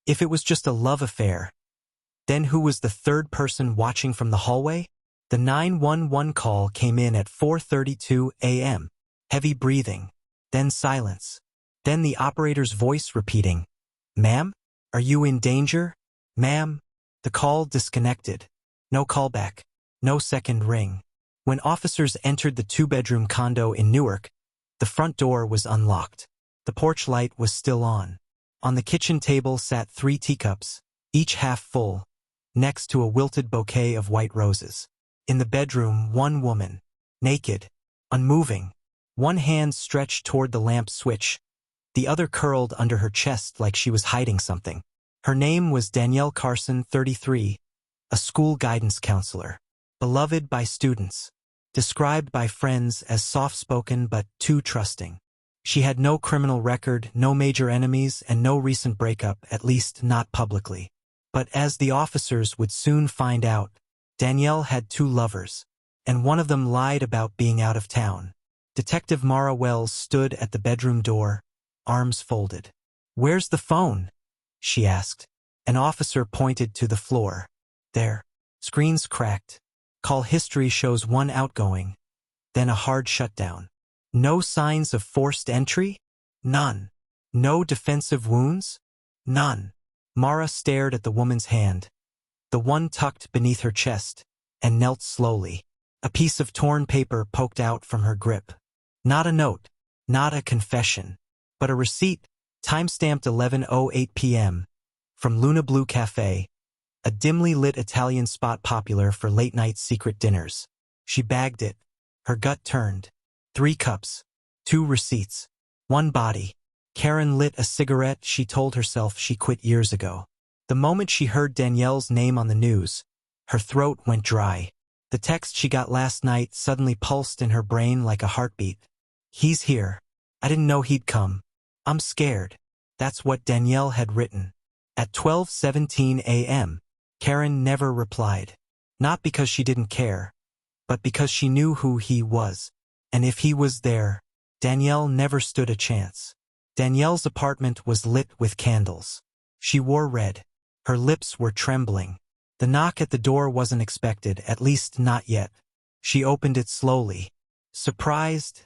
If it was just a love affair, then who was the third person watching from the hallway? The 911 call came in at 4:32 a.m. Heavy breathing, then silence. Then the operator's voice repeating, "Ma'am? Are you in danger? Ma'am?" The call disconnected. No callback. No second ring. When officers entered the two-bedroom condo in Newark, the front door was unlocked. The porch light was still on. On the kitchen table sat 3 teacups, each half full, next to a wilted bouquet of white roses. In the bedroom, one woman, naked, unmoving, one hand stretched toward the lamp switch, the other curled under her chest like she was hiding something. Her name was Danielle Carson, 33, a school guidance counselor, beloved by students, described by friends as soft-spoken but too trusting. She had no criminal record, no major enemies, and no recent breakup, at least not publicly. But as the officers would soon find out, Danielle had 2 lovers, and one of them lied about being out of town. Detective Mara Wells stood at the bedroom door, arms folded. "Where's the phone?" she asked. An officer pointed to the floor. "There." Screens cracked. Call history shows 1 outgoing, then a hard shutdown. No signs of forced entry? None. No defensive wounds? None. Mara stared at the woman's hand, the one tucked beneath her chest, and knelt slowly. A piece of torn paper poked out from her grip. Not a note, not a confession, but a receipt, time-stamped 11:08 p.m., from Luna Blue Cafe, a dimly lit Italian spot popular for late-night secret dinners. She bagged it. Her gut turned. 3 cups, 2 receipts, 1 body. Karen lit a cigarette. She told herself she quit years ago. The moment she heard Danielle's name on the news, her throat went dry. The text she got last night suddenly pulsed in her brain like a heartbeat. "He's here. I didn't know he'd come. I'm scared." That's what Danielle had written. At 12:17 a.m., Karen never replied. Not because she didn't care, but because she knew who he was. And if he was there, Danielle never stood a chance. Danielle's apartment was lit with candles. She wore red. Her lips were trembling. The knock at the door wasn't expected, at least not yet. She opened it slowly. "Surprised?"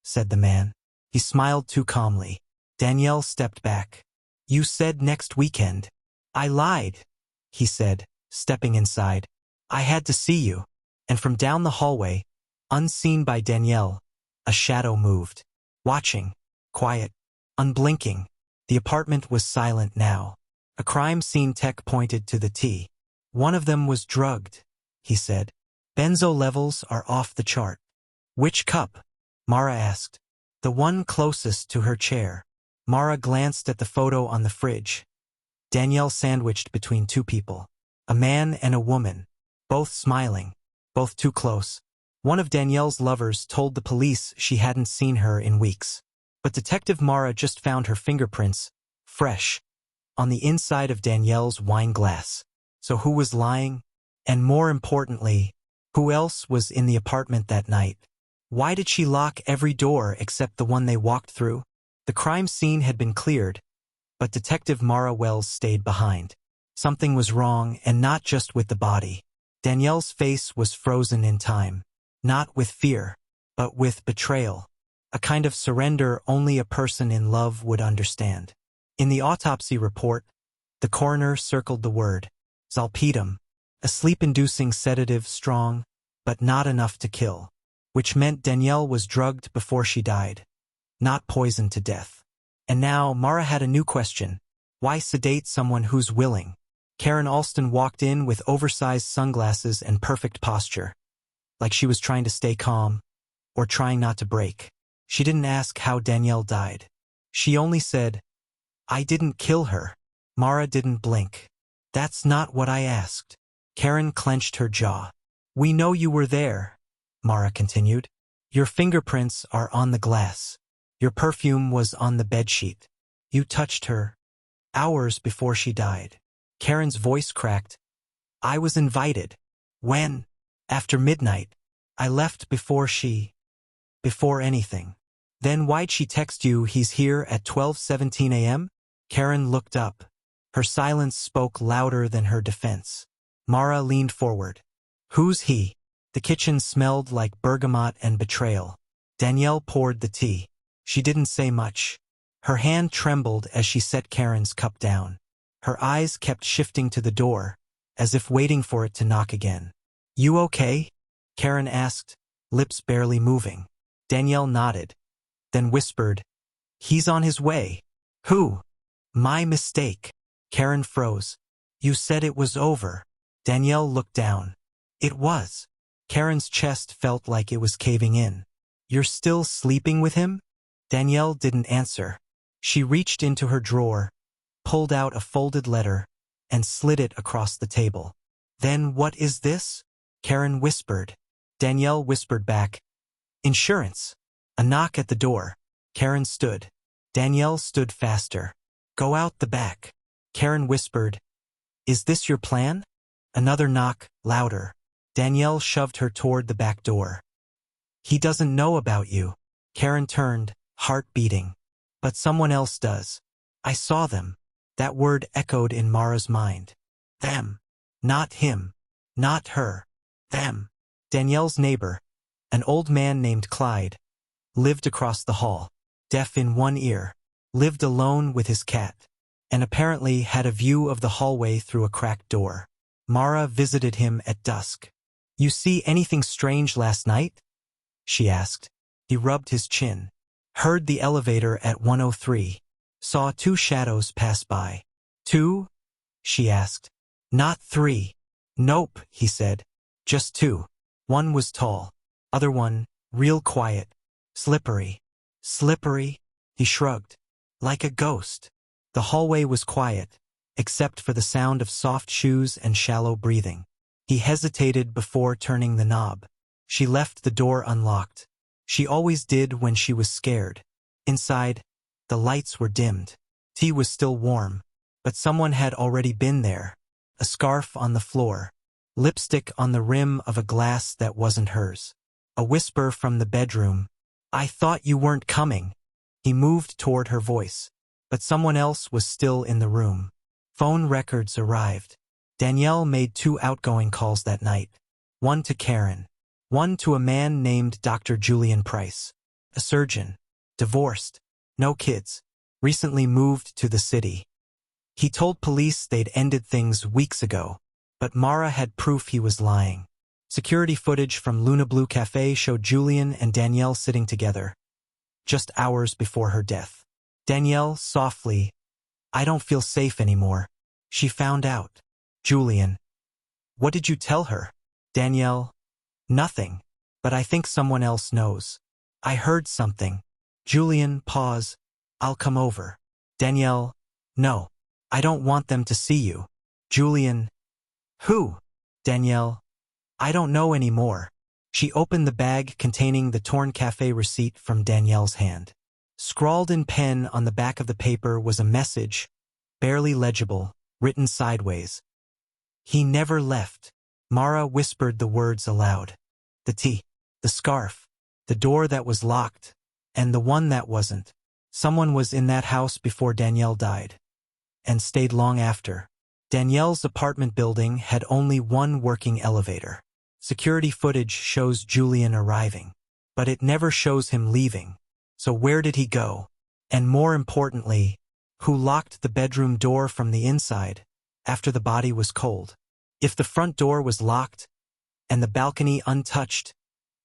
said the man. He smiled too calmly. Danielle stepped back. "You said next weekend." "I lied," he said, stepping inside. "I had to see you." And from down the hallway, unseen by Danielle, a shadow moved. Watching, quiet, unblinking. The apartment was silent now. A crime scene tech pointed to the T. "One of them was drugged," he said. "Benzo levels are off the chart." "Which cup?" Mara asked. "The one closest to her chair." Mara glanced at the photo on the fridge. Danielle sandwiched between 2 people. A man and a woman, both smiling, both too close. One of Danielle's lovers told the police she hadn't seen her in weeks. But Detective Mara just found her fingerprints, fresh, on the inside of Danielle's wine glass. So who was lying? And more importantly, who else was in the apartment that night? Why did she lock every door except the one they walked through? The crime scene had been cleared, but Detective Mara Wells stayed behind. Something was wrong, and not just with the body. Danielle's face was frozen in time. Not with fear, but with betrayal. A kind of surrender only a person in love would understand. In the autopsy report, the coroner circled the word zolpidem, a sleep-inducing sedative strong, but not enough to kill, which meant Danielle was drugged before she died, not poisoned to death. And now Mara had a new question. Why sedate someone who's willing? Karen Alston walked in with oversized sunglasses and perfect posture, like she was trying to stay calm, or trying not to break. She didn't ask how Danielle died. She only said, "I didn't kill her." Mara didn't blink. "That's not what I asked." Karen clenched her jaw. "We know you were there," Mara continued. "Your fingerprints are on the glass. Your perfume was on the bedsheet. You touched her hours before she died." Karen's voice cracked. "I was invited." "When?" "After midnight. I left before anything." "Then why'd she text you he's here at 12:17 a.m.? Karen looked up. Her silence spoke louder than her defense. Mara leaned forward. Who's he? The kitchen smelled like bergamot and betrayal. Danielle poured the tea. She didn't say much. Her hand trembled as she set Karen's cup down. Her eyes kept shifting to the door, as if waiting for it to knock again. You okay? Karen asked, lips barely moving. Danielle nodded, then whispered, He's on his way. Who? My mistake. Karen froze. You said it was over. Danielle looked down. It was. Karen's chest felt like it was caving in. You're still sleeping with him? Danielle didn't answer. She reached into her drawer, pulled out a folded letter, and slid it across the table. Then what is this? Karen whispered. Danielle whispered back. Insurance. A knock at the door. Karen stood. Danielle stood faster. Go out the back. Karen whispered. Is this your plan? Another knock, louder. Danielle shoved her toward the back door. He doesn't know about you. Karen turned, heart beating. But someone else does. I saw them. That word echoed in Mara's mind. Them. Not him. Not her. Them. Danielle's neighbor, an old man named Clyde, lived across the hall, deaf in one ear, lived alone with his cat, and apparently had a view of the hallway through a cracked door. Mara visited him at dusk. You see anything strange last night? She asked. He rubbed his chin. Heard the elevator at 103. Saw 2 shadows pass by. 2? She asked. Not 3. Nope, he said. Just 2. One was tall. Other one, real quiet. Slippery. Slippery? He shrugged. Like a ghost. The hallway was quiet, except for the sound of soft shoes and shallow breathing. He hesitated before turning the knob. She left the door unlocked. She always did when she was scared. Inside, the lights were dimmed. Tea was still warm, but someone had already been there. A scarf on the floor. Lipstick on the rim of a glass that wasn't hers. A whisper from the bedroom. I thought you weren't coming. He moved toward her voice, but someone else was still in the room. Phone records arrived. Danielle made 2 outgoing calls that night. One to Karen. One to a man named Dr. Julian Price. A surgeon. Divorced. No kids. Recently moved to the city. He told police they'd ended things weeks ago, but Mara had proof he was lying. Security footage from Luna Blue Cafe showed Julian and Danielle sitting together, just hours before her death. Danielle, softly, I don't feel safe anymore. She found out. Julian. What did you tell her? Danielle. Nothing. But I think someone else knows. I heard something. Julian, pause. I'll come over. Danielle. No. I don't want them to see you. Julian. Who? Danielle. I don't know anymore. She opened the bag containing the torn cafe receipt from Danielle's hand. Scrawled in pen on the back of the paper was a message, barely legible, written sideways. He never left. Mara whispered the words aloud. The tea, the scarf, the door that was locked, and the one that wasn't. Someone was in that house before Danielle died, and stayed long after. Danielle's apartment building had only one working elevator. Security footage shows Julian arriving, but it never shows him leaving. So where did he go? And more importantly, who locked the bedroom door from the inside after the body was cold? If the front door was locked and the balcony untouched,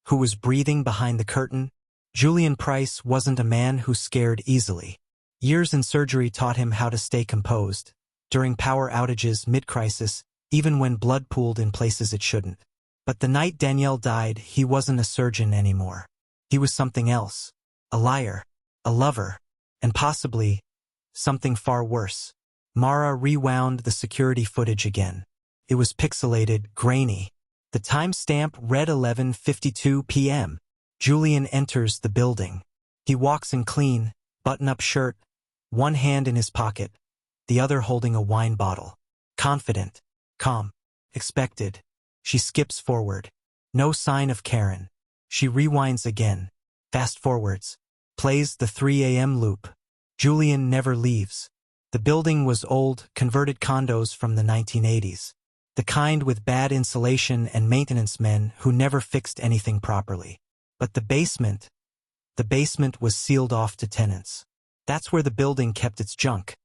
who was breathing behind the curtain? Julian Price wasn't a man who scared easily. Years in surgery taught him how to stay composed, during power outages mid-crisis, even when blood pooled in places it shouldn't. But the night Danielle died, he wasn't a surgeon anymore. He was something else. A liar, a lover, and possibly something far worse. Mara rewound the security footage again. It was pixelated, grainy. The timestamp read 11:52 p.m. Julian enters the building. He walks in clean, button-up shirt, one hand in his pocket, the other holding a wine bottle. Confident, calm, expected. She skips forward. No sign of Karen. She rewinds again. Fast forwards. Plays the 3 a.m. loop. Julian never leaves. The building was old, converted condos from the 1980s. The kind with bad insulation and maintenance men who never fixed anything properly. But the basement was sealed off to tenants. That's where the building kept its junk.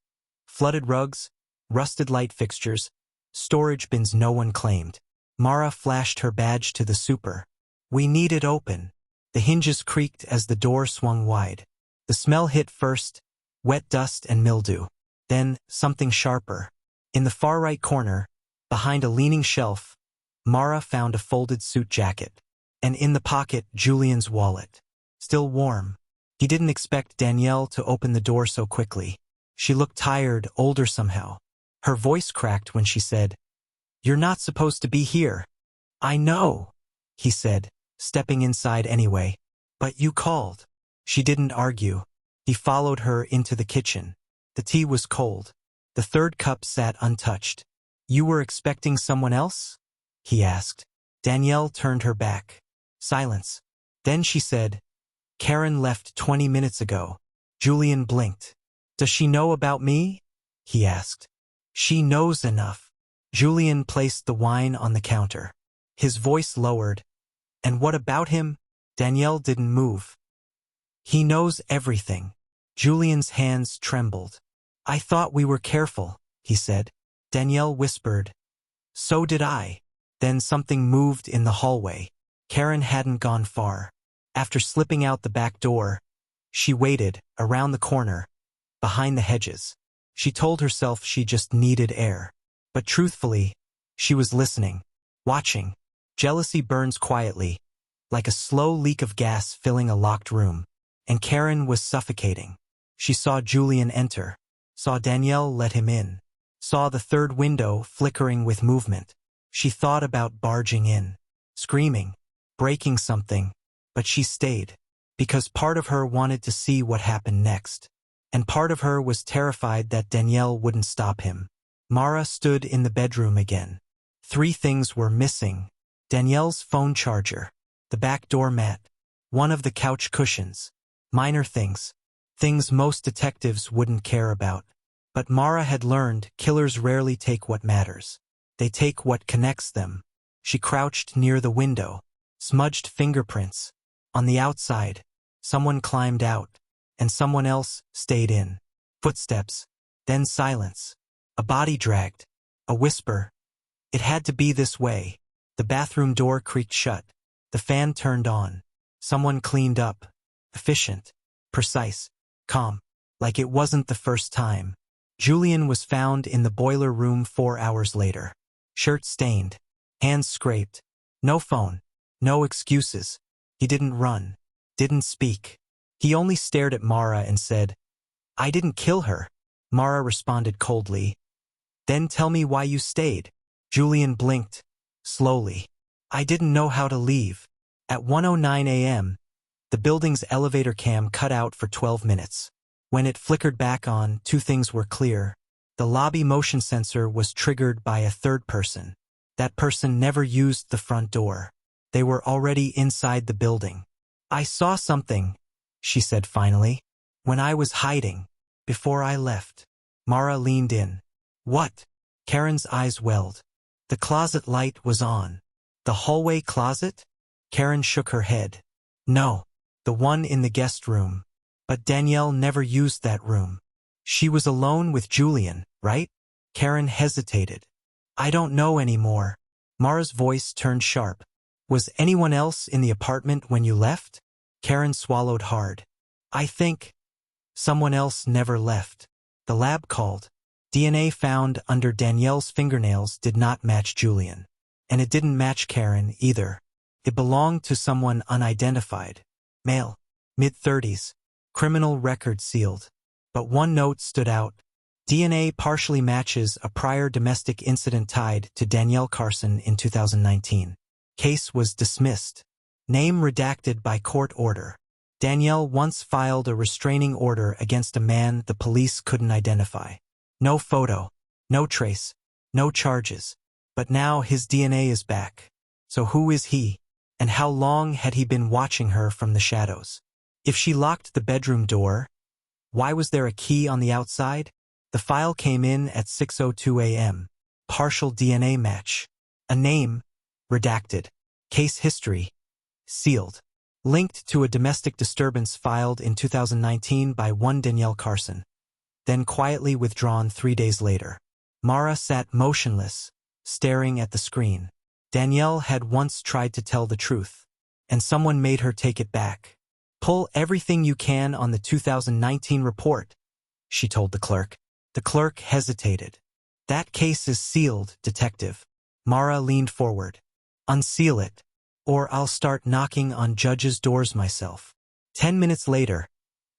Flooded rugs, rusted light fixtures, storage bins no one claimed. Mara flashed her badge to the super. "We need it open." The hinges creaked as the door swung wide. The smell hit first, wet dust and mildew. Then, something sharper. In the far right corner, behind a leaning shelf, Mara found a folded suit jacket. And in the pocket, Julian's wallet. Still warm. He didn't expect Danielle to open the door so quickly. She looked tired, older somehow. Her voice cracked when she said, "You're not supposed to be here." "I know," he said, stepping inside anyway. "But you called." She didn't argue. He followed her into the kitchen. The tea was cold. The third cup sat untouched. "You were expecting someone else?" he asked. Danielle turned her back. Silence. Then she said, "Karen left 20 minutes ago." Julian blinked. "Does she know about me?" he asked. "She knows enough." Julian placed the wine on the counter. His voice lowered. "And what about him?" Danielle didn't move. "He knows everything." Julian's hands trembled. "I thought we were careful," he said. Danielle whispered, "So did I." Then something moved in the hallway. Karen hadn't gone far. After slipping out the back door, she waited, around the corner, behind the hedges. She told herself she just needed air. But truthfully, she was listening, watching. Jealousy burns quietly, like a slow leak of gas filling a locked room. And Karen was suffocating. She saw Julian enter, saw Danielle let him in, saw the third window flickering with movement. She thought about barging in, screaming, breaking something, but she stayed, because part of her wanted to see what happened next, and part of her was terrified that Danielle wouldn't stop him. Mara stood in the bedroom again. 3 things were missing: Danielle's phone charger, the back door mat, one of the couch cushions. Minor things. Things most detectives wouldn't care about. But Mara had learned killers rarely take what matters. They take what connects them. She crouched near the window. Smudged fingerprints. On the outside, someone climbed out, and someone else stayed in. Footsteps. Then silence. A body dragged. A whisper. It had to be this way. The bathroom door creaked shut. The fan turned on. Someone cleaned up. Efficient. Precise. Calm. Like it wasn't the first time. Julian was found in the boiler room 4 hours later. Shirt stained. Hands scraped. No phone. No excuses. He didn't run. Didn't speak. He only stared at Mara and said, "I didn't kill her." Mara responded coldly. "Then tell me why you stayed." Julian blinked. Slowly. "I didn't know how to leave." At 1:09 a.m., the building's elevator cam cut out for 12 minutes. When it flickered back on, 2 things were clear. The lobby motion sensor was triggered by a third person. That person never used the front door. They were already inside the building. "I saw something," she said finally, "when I was hiding, before I left." Mara leaned in. "What?" Karen's eyes welled. The closet light was on. "The hallway closet?" Karen shook her head. "No. The one in the guest room. But Danielle never used that room. She was alone with Julian, right?" Karen hesitated. "I don't know anymore." Mara's voice turned sharp. "Was anyone else in the apartment when you left?" Karen swallowed hard. "I think someone else never left." The lab called. DNA found under Danielle's fingernails did not match Julian. And it didn't match Karen either. It belonged to someone unidentified. Male. Mid-30s. Criminal record sealed. But one note stood out. DNA partially matches a prior domestic incident tied to Danielle Carson in 2019. Case was dismissed. Name redacted by court order. Danielle once filed a restraining order against a man the police couldn't identify. No photo. No trace. No charges. But now his DNA is back. So who is he? And how long had he been watching her from the shadows? If she locked the bedroom door, why was there a key on the outside? The file came in at 6:02 a.m. Partial DNA match. A name, redacted. Case history, sealed. Linked to a domestic disturbance filed in 2019 by one Danielle Carson. Then quietly withdrawn 3 days later. Mara sat motionless, staring at the screen. Danielle had once tried to tell the truth, and someone made her take it back. Pull everything you can on the 2019 report, she told the clerk. The clerk hesitated. That case is sealed, detective. Mara leaned forward. Unseal it, or I'll start knocking on judges' doors myself. 10 minutes later,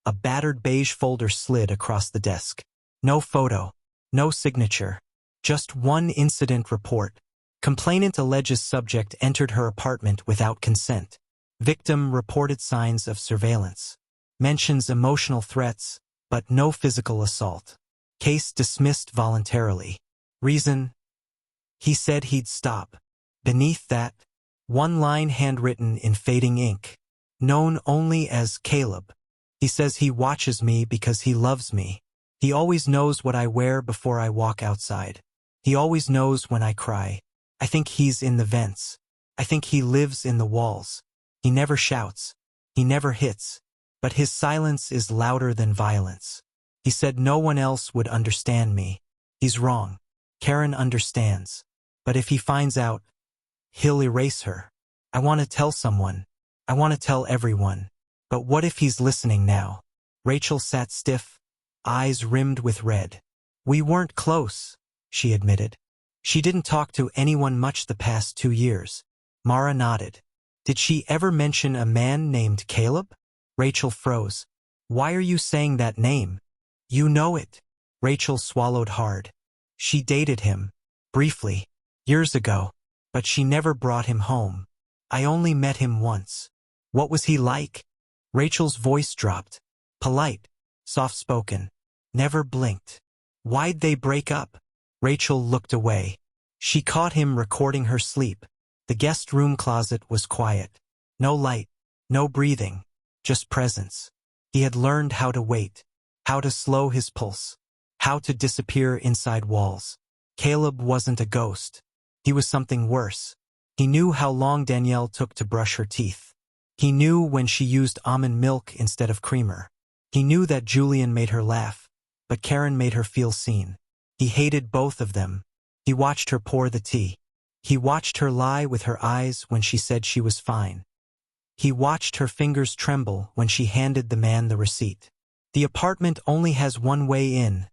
a battered beige folder slid across the desk. No photo, no signature, just one incident report. Complainant alleges subject entered her apartment without consent. Victim reported signs of surveillance. Mentions emotional threats, but no physical assault. Case dismissed voluntarily. Reason? He said he'd stop. Beneath that, one line handwritten in fading ink. Known only as Caleb. He says he watches me because he loves me. He always knows what I wear before I walk outside. He always knows when I cry. I think he's in the vents. I think he lives in the walls. He never shouts. He never hits. But his silence is louder than violence. He said no one else would understand me. He's wrong. Karen understands. But if he finds out, he'll erase her. I want to tell someone. I want to tell everyone. But what if he's listening now? Rachel sat stiff, eyes rimmed with red. We weren't close, she admitted. She didn't talk to anyone much the past 2 years. Mara nodded. Did she ever mention a man named Caleb? Rachel froze. Why are you saying that name? You know it. Rachel swallowed hard. She dated him. Briefly. Years ago. But she never brought him home. I only met him once. What was he like? Rachel's voice dropped. Polite. Soft-spoken. Never blinked. Why'd they break up? Rachel looked away. She caught him recording her sleep. The guest room closet was quiet. No light. No breathing. Just presence. He had learned how to wait. How to slow his pulse. How to disappear inside walls. Caleb wasn't a ghost. He was something worse. He knew how long Danielle took to brush her teeth. He knew when she used almond milk instead of creamer. He knew that Julian made her laugh, but Karen made her feel seen. He hated both of them. He watched her pour the tea. He watched her lie with her eyes when she said she was fine. He watched her fingers tremble when she handed the man the receipt. The apartment only has one way in,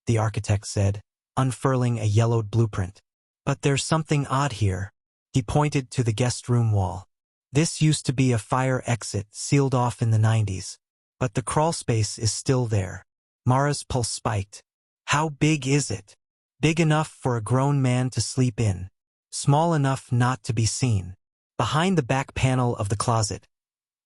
the architect said, unfurling a yellowed blueprint. But there's something odd here. He pointed to the guest room wall. This used to be a fire exit sealed off in the 90s. But the crawl space is still there. Mara's pulse spiked. How big is it? Big enough for a grown man to sleep in. Small enough not to be seen. Behind the back panel of the closet.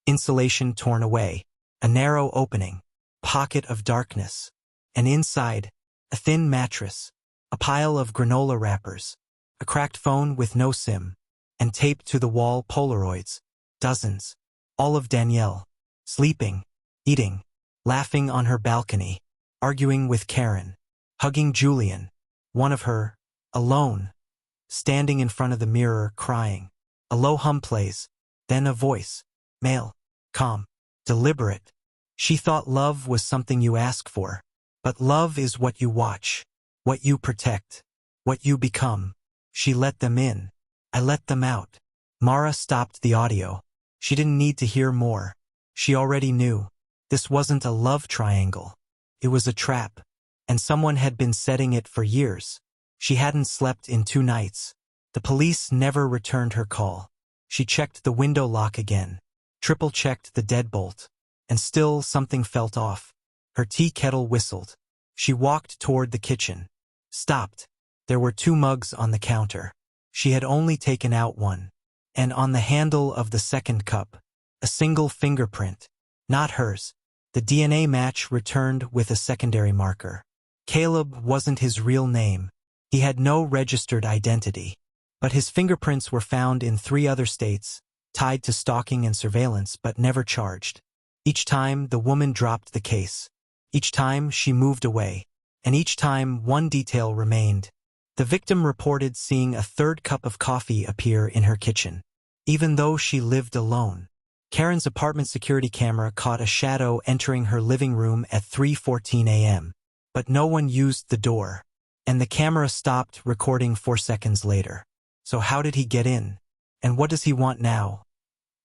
Insulation torn away. A narrow opening. Pocket of darkness. And inside, a thin mattress. A pile of granola wrappers. A cracked phone with no SIM. And taped to the wall Polaroids. Dozens. All of Danielle. Sleeping. Eating. Laughing on her balcony. Arguing with Karen. Hugging Julian. One of her. Alone. Standing in front of the mirror, crying. A low hum plays. Then a voice. Male. Calm. Deliberate. She thought love was something you ask for. But love is what you watch. What you protect. What you become. She let them in. I let them out. Mara stopped the audio. She didn't need to hear more. She already knew. This wasn't a love triangle. It was a trap. And someone had been setting it for years. She hadn't slept in 2 nights. The police never returned her call. She checked the window lock again. Triple-checked the deadbolt. And still something felt off. Her tea kettle whistled. She walked toward the kitchen. Stopped. There were 2 mugs on the counter. She had only taken out one. And on the handle of the second cup, a single fingerprint. Not hers. The DNA match returned with a secondary marker. Caleb wasn't his real name. He had no registered identity. But his fingerprints were found in 3 other states, tied to stalking and surveillance but never charged. Each time the woman dropped the case. Each time she moved away. and each time one detail remained. The victim reported seeing a third cup of coffee appear in her kitchen, even though she lived alone. Karen's apartment security camera caught a shadow entering her living room at 3:14 a.m., but no one used the door, and the camera stopped recording 4 seconds later. So how did he get in? And what does he want now?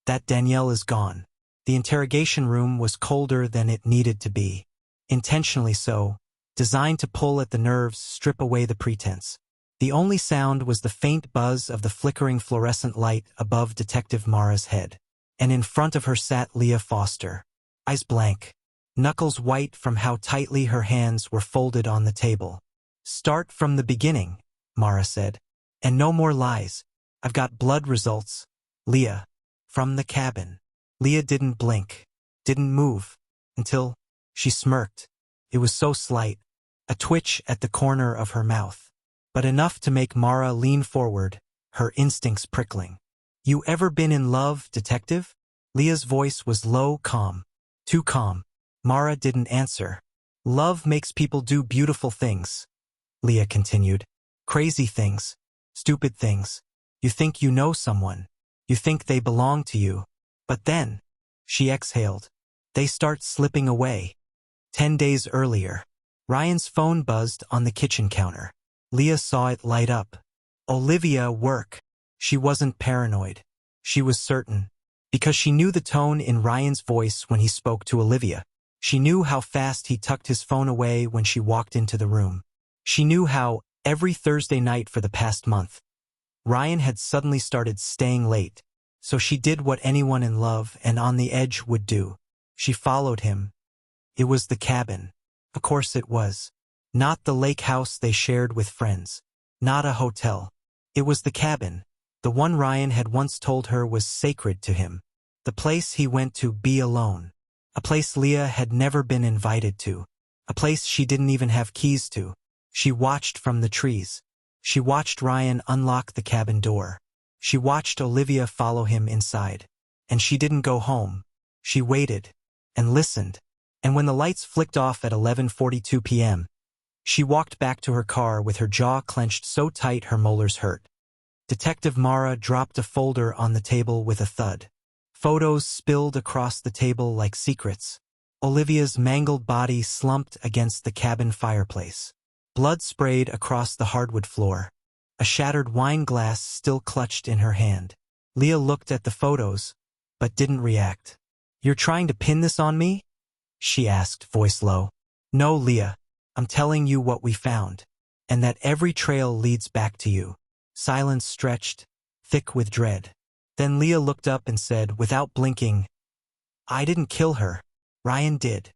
That Danielle is gone. The interrogation room was colder than it needed to be. Intentionally so, designed to pull at the nerves, strip away the pretense. The only sound was the faint buzz of the flickering fluorescent light above Detective Mara's head. And in front of her sat Leah Foster, eyes blank, knuckles white from how tightly her hands were folded on the table. "Start from the beginning," Mara said. "And no more lies. I've got blood results." "Leah, from the cabin." Leah didn't blink, didn't move, until she smirked. It was so slight, a twitch at the corner of her mouth, but enough to make Mara lean forward, her instincts prickling. "You ever been in love, detective?" Leah's voice was low, calm. Too calm. Mara didn't answer. "Love makes people do beautiful things," Leah continued. "Crazy things. Stupid things. You think you know someone. You think they belong to you. But then," she exhaled, "they start slipping away." 10 days earlier, Ryan's phone buzzed on the kitchen counter. Leah saw it light up. Olivia work. She wasn't paranoid. She was certain. Because she knew the tone in Ryan's voice when he spoke to Olivia. She knew how fast he tucked his phone away when she walked into the room. She knew how, every Thursday night for the past month, Ryan had suddenly started staying late. So she did what anyone in love and on the edge would do. She followed him. It was the cabin. Of course it was. Not the lake house they shared with friends. Not a hotel. It was the cabin. The one Ryan had once told her was sacred to him. The place he went to be alone. A place Leah had never been invited to. A place she didn't even have keys to. She watched from the trees. She watched Ryan unlock the cabin door. She watched Olivia follow him inside. And she didn't go home. She waited. And listened. And when the lights flicked off at 11:42 p.m., she walked back to her car with her jaw clenched so tight her molars hurt. Detective Mara dropped a folder on the table with a thud. Photos spilled across the table like secrets. Olivia's mangled body slumped against the cabin fireplace. Blood sprayed across the hardwood floor. A shattered wine glass still clutched in her hand. Leah looked at the photos, but didn't react. "You're trying to pin this on me?" she asked, voice low. "No, Leah. I'm telling you what we found. And that every trail leads back to you." Silence stretched, thick with dread. Then Leah looked up and said, without blinking, "I didn't kill her. Ryan did."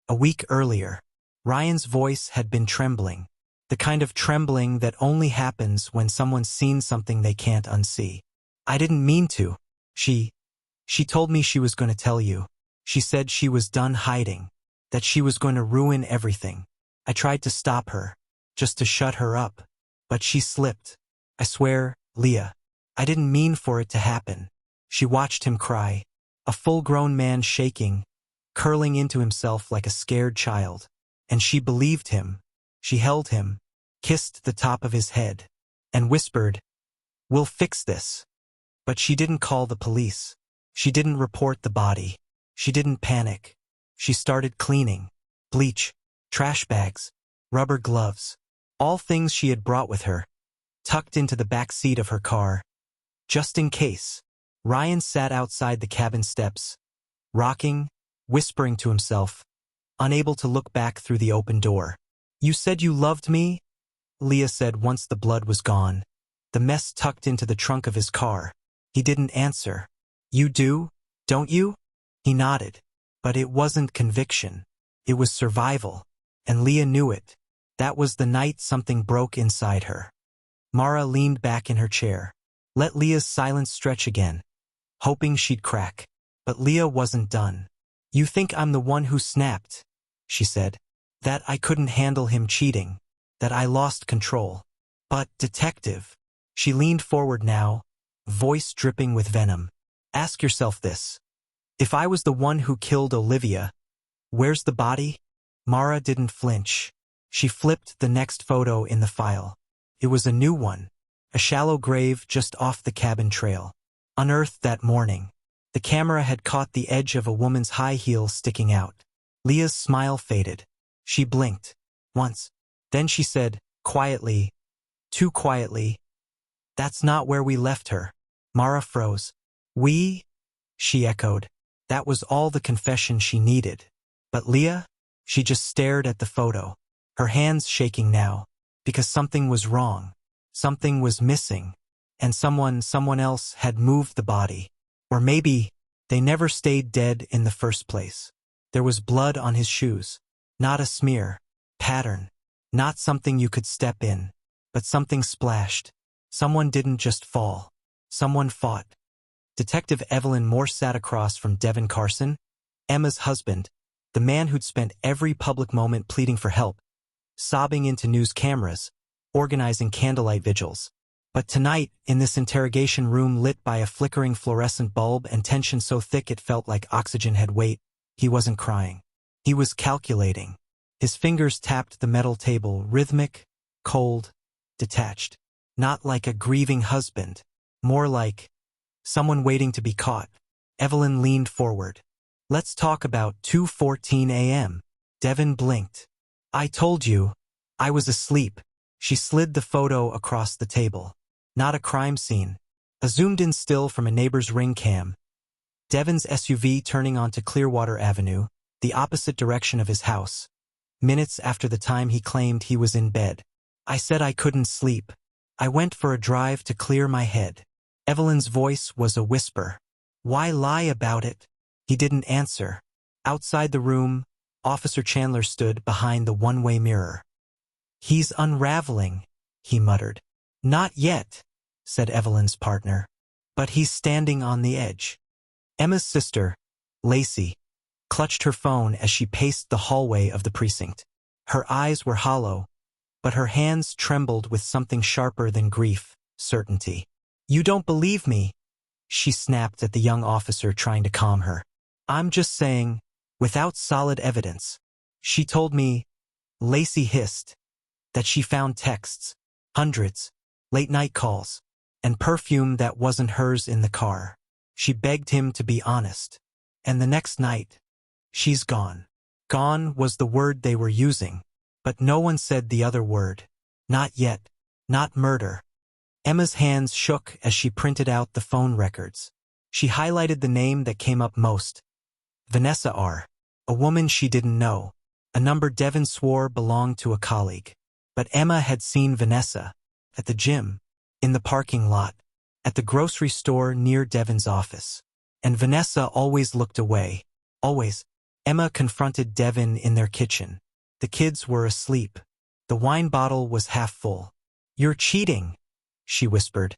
A week earlier, Ryan's voice had been trembling. The kind of trembling that only happens when someone's seen something they can't unsee. "I didn't mean to. She told me she was going to tell you. She said she was done hiding. That she was going to ruin everything. I tried to stop her. Just to shut her up. But she slipped. I swear, Leah. I didn't mean for it to happen." She watched him cry. A full-grown man shaking, curling into himself like a scared child. And she believed him. She held him, kissed the top of his head, and whispered, "We'll fix this." But she didn't call the police. She didn't report the body. She didn't panic. She started cleaning. Bleach, trash bags, rubber gloves. All things she had brought with her, tucked into the back seat of her car. Just in case. Ryan sat outside the cabin steps, rocking, whispering to himself, unable to look back through the open door. "You said you loved me?" Leah said once the blood was gone, the mess tucked into the trunk of his car. He didn't answer. "You do, don't you?" He nodded. But it wasn't conviction. It was survival. And Leah knew it. That was the night something broke inside her. Mara leaned back in her chair. Let Leah's silence stretch again, hoping she'd crack. But Leah wasn't done. "You think I'm the one who snapped," she said. "That I couldn't handle him cheating. That I lost control. But, detective," she leaned forward now, voice dripping with venom. "Ask yourself this. If I was the one who killed Olivia, where's the body?" Mara didn't flinch. She flipped the next photo in the file. It was a new one. A shallow grave just off the cabin trail. Unearthed that morning. The camera had caught the edge of a woman's high heel sticking out. Leah's smile faded. She blinked. Once. Then she said, quietly, too quietly, "That's not where we left her." Mara froze. "We?" she echoed. That was all the confession she needed. But Leah? She just stared at the photo. Her hands shaking now. Because something was wrong. Something was missing. And someone else had moved the body. Or maybe they never stayed dead in the first place. There was blood on his shoes. Not a smear. Pattern. Not something you could step in. But something splashed. Someone didn't just fall. Someone fought. Detective Evelyn Moore sat across from Devin Carson, Emma's husband, the man who'd spent every public moment pleading for help, sobbing into news cameras, organizing candlelight vigils. But tonight, in this interrogation room lit by a flickering fluorescent bulb and tension so thick it felt like oxygen had weight, he wasn't crying. He was calculating. His fingers tapped the metal table, rhythmic, cold, detached. Not like a grieving husband. More like someone waiting to be caught. Evelyn leaned forward. "Let's talk about 2:14 a.m. Devin blinked. "I told you. I was asleep." She slid the photo across the table. Not a crime scene. A zoomed-in still from a neighbor's ring cam. Devin's SUV turning onto Clearwater Avenue, the opposite direction of his house. Minutes after the time he claimed he was in bed. "I said I couldn't sleep. I went for a drive to clear my head." Evelyn's voice was a whisper. "Why lie about it?" He didn't answer. Outside the room, Officer Chandler stood behind the one-way mirror. "He's unraveling," he muttered. "Not yet," said Evelyn's partner. "But he's standing on the edge." Emma's sister, Lacey, clutched her phone as she paced the hallway of the precinct. Her eyes were hollow, but her hands trembled with something sharper than grief, certainty. "You don't believe me," she snapped at the young officer trying to calm her. "I'm just saying, without solid evidence." "She told me," Lacey hissed, "that she found texts, hundreds, late-night calls, and perfume that wasn't hers in the car. She begged him to be honest. And the next night, she's gone." Gone was the word they were using. But no one said the other word. Not yet. Not murder. Emma's hands shook as she printed out the phone records. She highlighted the name that came up most. Vanessa R. A woman she didn't know. A number Devin swore belonged to a colleague. But Emma had seen Vanessa. At the gym. In the parking lot. At the grocery store near Devin's office. And Vanessa always looked away. Always. Emma confronted Devin in their kitchen. The kids were asleep. The wine bottle was half full. "You're cheating," she whispered.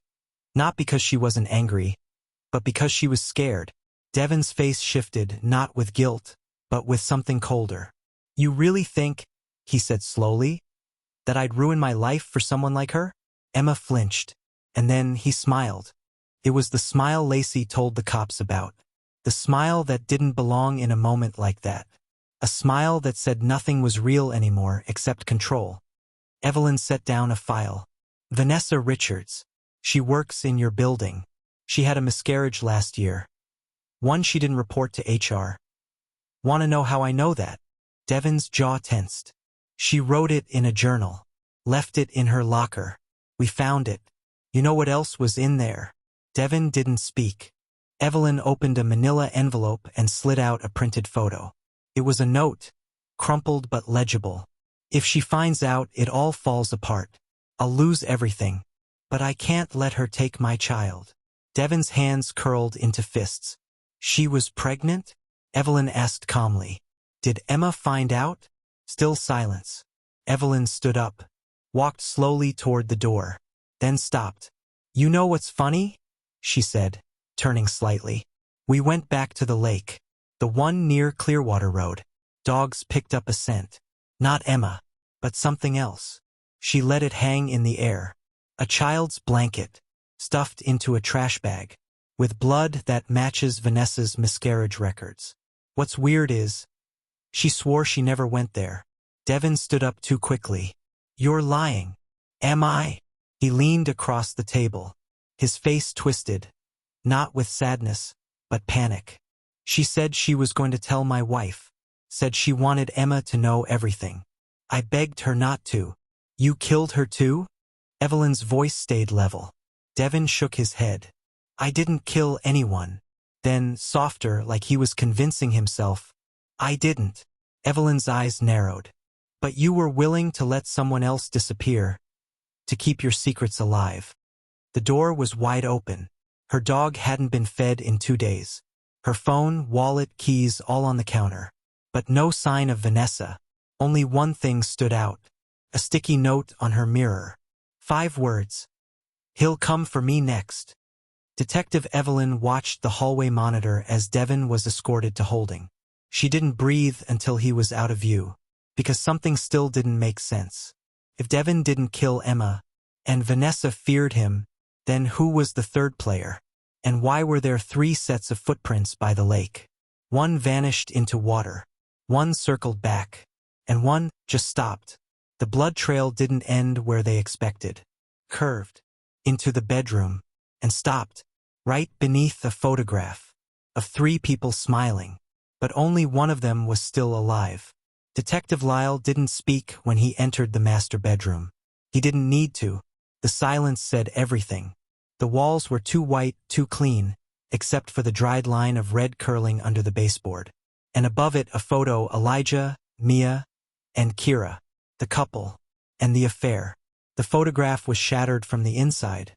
Not because she wasn't angry, but because she was scared. Devin's face shifted, not with guilt, but with something colder. "You really think," he said slowly, "that I'd ruin my life for someone like her?" Emma flinched, and then he smiled. It was the smile Lacey told the cops about. The smile that didn't belong in a moment like that. A smile that said nothing was real anymore except control. Evelyn set down a file. "Vanessa Richards. She works in your building. She had a miscarriage last year. One she didn't report to HR. Want to know how I know that?" Devin's jaw tensed. "She wrote it in a journal. Left it in her locker. We found it. You know what else was in there?" Devin didn't speak. Evelyn opened a manila envelope and slid out a printed photo. It was a note, crumpled but legible. "If she finds out, it all falls apart. I'll lose everything. But I can't let her take my child." Devin's hands curled into fists. "She was pregnant?" Evelyn asked calmly. "Did Emma find out?" Still silence. Evelyn stood up, walked slowly toward the door, then stopped. "You know what's funny?" she said, turning slightly. "We went back to the lake. The one near Clearwater Road. Dogs picked up a scent. Not Emma, but something else. She let it hang in the air. A child's blanket, stuffed into a trash bag, with blood that matches Vanessa's miscarriage records. What's weird is, she swore she never went there." Devin stood up too quickly. You're lying. Am I? He leaned across the table. His face twisted, not with sadness, but panic. She said she was going to tell my wife. Said she wanted Emma to know everything. I begged her not to. You killed her too? Evelyn's voice stayed level. Devin shook his head. I didn't kill anyone. Then, softer, like he was convincing himself, I didn't. Evelyn's eyes narrowed. But you were willing to let someone else disappear, to keep your secrets alive. The door was wide open. Her dog hadn't been fed in 2 days. Her phone, wallet, keys all on the counter. But no sign of Vanessa. Only one thing stood out. A sticky note on her mirror. 5 words. He'll come for me next. Detective Evelyn watched the hallway monitor as Devin was escorted to holding. She didn't breathe until he was out of view, because something still didn't make sense. If Devin didn't kill Emma, and Vanessa feared him, then who was the third player? And why were there 3 sets of footprints by the lake? One vanished into water, one circled back, and one just stopped. The blood trail didn't end where they expected. Curved into the bedroom, and stopped right beneath a photograph of 3 people smiling, but only one of them was still alive. Detective Lyle didn't speak when he entered the master bedroom. He didn't need to. The silence said everything. The walls were too white, too clean, except for the dried line of red curling under the baseboard. And above it a photo: Elijah, Mia, and Kira, the couple, and the affair. The photograph was shattered from the inside.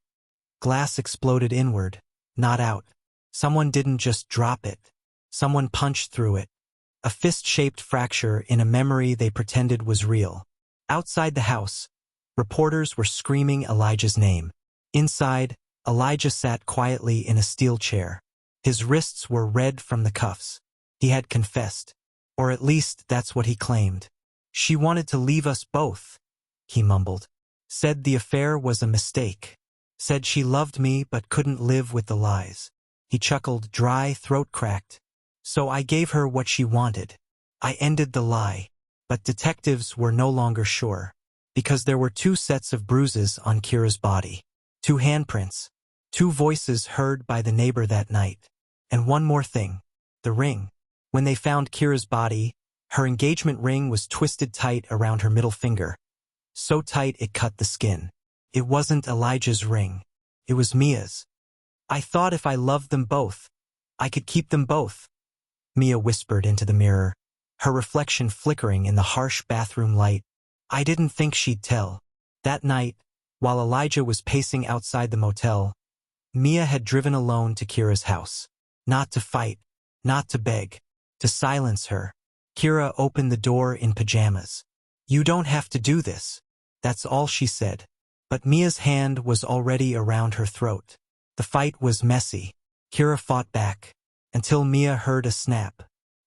Glass exploded inward, not out. Someone didn't just drop it. Someone punched through it. A fist-shaped fracture in a memory they pretended was real. Outside the house, reporters were screaming Elijah's name. Inside, Elijah sat quietly in a steel chair. His wrists were red from the cuffs. He had confessed. Or at least that's what he claimed. She wanted to leave us both, he mumbled. Said the affair was a mistake. Said she loved me but couldn't live with the lies. He chuckled, dry, throat-cracked. So I gave her what she wanted. I ended the lie. But detectives were no longer sure. Because there were 2 sets of bruises on Kira's body. 2 handprints. 2 voices heard by the neighbor that night. And one more thing. The ring. When they found Kira's body, her engagement ring was twisted tight around her middle finger. So tight it cut the skin. It wasn't Elijah's ring. It was Mia's. I thought if I loved them both, I could keep them both. Mia whispered into the mirror, her reflection flickering in the harsh bathroom light. I didn't think she'd tell. That night, while Elijah was pacing outside the motel, Mia had driven alone to Kira's house. Not to fight, not to beg, to silence her. Kira opened the door in pajamas. You don't have to do this. That's all she said. But Mia's hand was already around her throat. The fight was messy. Kira fought back, until Mia heard a snap,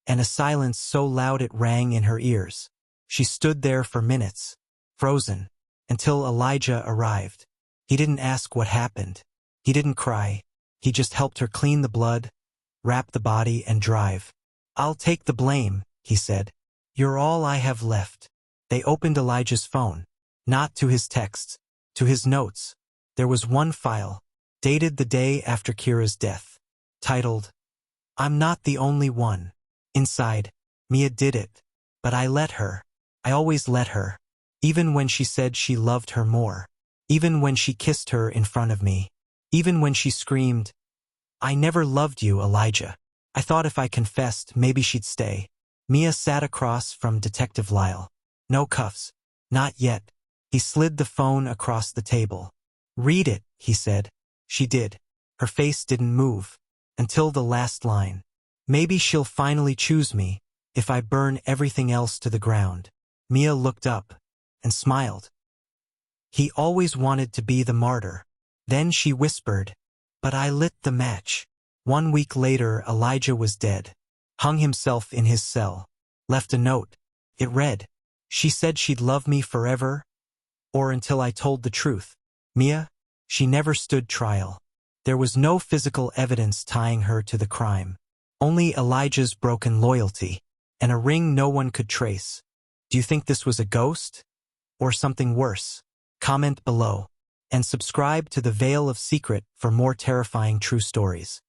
and a silence so loud it rang in her ears. She stood there for minutes, frozen, until Elijah arrived. He didn't ask what happened. He didn't cry. He just helped her clean the blood, wrap the body, and drive. I'll take the blame, he said. You're all I have left. They opened Elijah's phone. Not to his texts, to his notes. There was one file, dated the day after Kira's death, titled, I'm not the only one. Inside, Mia did it. But I let her. I always let her. Even when she said she loved her more. Even when she kissed her in front of me. Even when she screamed, I never loved you, Elijah. I thought if I confessed, maybe she'd stay. Mia sat across from Detective Lyle. No cuffs. Not yet. He slid the phone across the table. Read it, he said. She did. Her face didn't move. Until the last line. Maybe she'll finally choose me, if I burn everything else to the ground. Mia looked up, and smiled. He always wanted to be the martyr. Then she whispered, but I lit the match. 1 week later, Elijah was dead. Hung himself in his cell. Left a note. It read, she said she'd love me forever, or until I told the truth. Mia? She never stood trial. There was no physical evidence tying her to the crime. Only Elijah's broken loyalty, and a ring no one could trace. Do you think this was a ghost? Or something worse? Comment below. And subscribe to the Veil of Secret for more terrifying true stories.